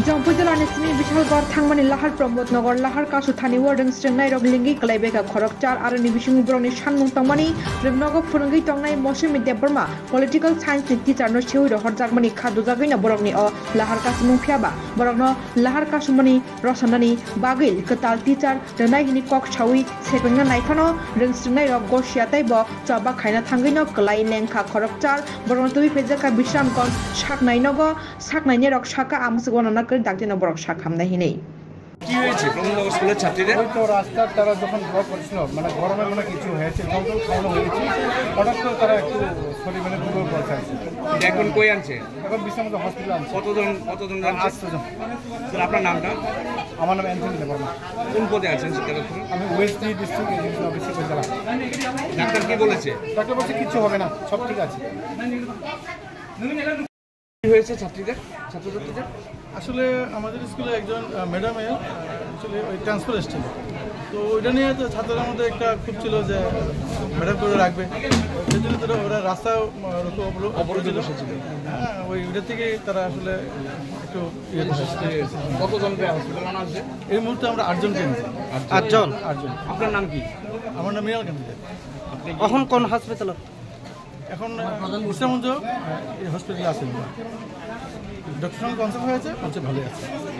Jompuzel Anismi Bishalgor Thangmani Lahar Promotnogor Lahar Kasu Thani Warden Strenai Roglingi Kalebeka Khorokchar Arani Bishung Broni Shanmung Tangmani Rimnogo Phunungi Tongnai Moshimi Deborma Political Science Teacher no Chewi Horjagmani Khaduzagina Borogni o Lahar Kasumung Phiaba Borogno Lahar Kasumani Rosanani Bagil Ketal Teacher Renai Hini Kok Chawi Sepengna Naikano Ren Strenai Rog Goshiatai Bo Chaba Khaina Thangino Kalai Nengkha Khorokchar Borogno Tubi Pejaka Bishamgon Shaknainogo Saknaine Rok Shaka Amsugona ডাকদিন বড় শাখাম নাই নেই কি হয়েছে প্রমোদনগর স্কুলের ছাত্রীদের ওই তো রাস্তা তারা যখন ব্লক করছিল মানে গরমে মানে কিছু হয়েছে জল খাওয়ানো হয়েছে হঠাৎ করে তারা একটু শরীর মানে দুর্বল পড়ছে এখন কই আনছে এখন বিশ্বনাথ হসপিটাল আনছে কতজন আনছে স্যার আপনার নামটা আমার নাম অ্যান্থনি দেবর্মা কোন পদে আছেন শিক্ষার্থী আমি ওয়েস্ট ডিস্ট্রিক্ট এডুকেশন অফিসে কলকাতা ডাক্তার কি বলেছে ডাক্তার বলছে কিছু হবে না সব ঠিক আছে কি হয়েছে ছাত্রছাত্রীদের আসলে আমাদের স্কুলে একজন ম্যাডামের আসলে ওই ট্রান্সফার এসেছিল তো ওইটা নিয়ে তো ছাত্রদের মধ্যে একটা খুব ছিল যে ম্যাডাম করে রাখবে সেই জন্য তারা ওরা রাস্তা অবরোধে বসেছিল হ্যাঁ ওইটা থেকে তারা আসলে একটু কতজনকে হসপিটাল আনা হয়েছে এই মুহূর্তে আমরা 8 জনকে নিয়েছি। 8 জন। আপনার নাম কি? আমার নাম মিনাল কান্তি। এখন কোন হাসপাতাল? এখন ইসলামগঞ্জ হসপিটালে আছেন ডক্টর সঙ্গে কনসাল্ট হয়েছে ভালোই আছে।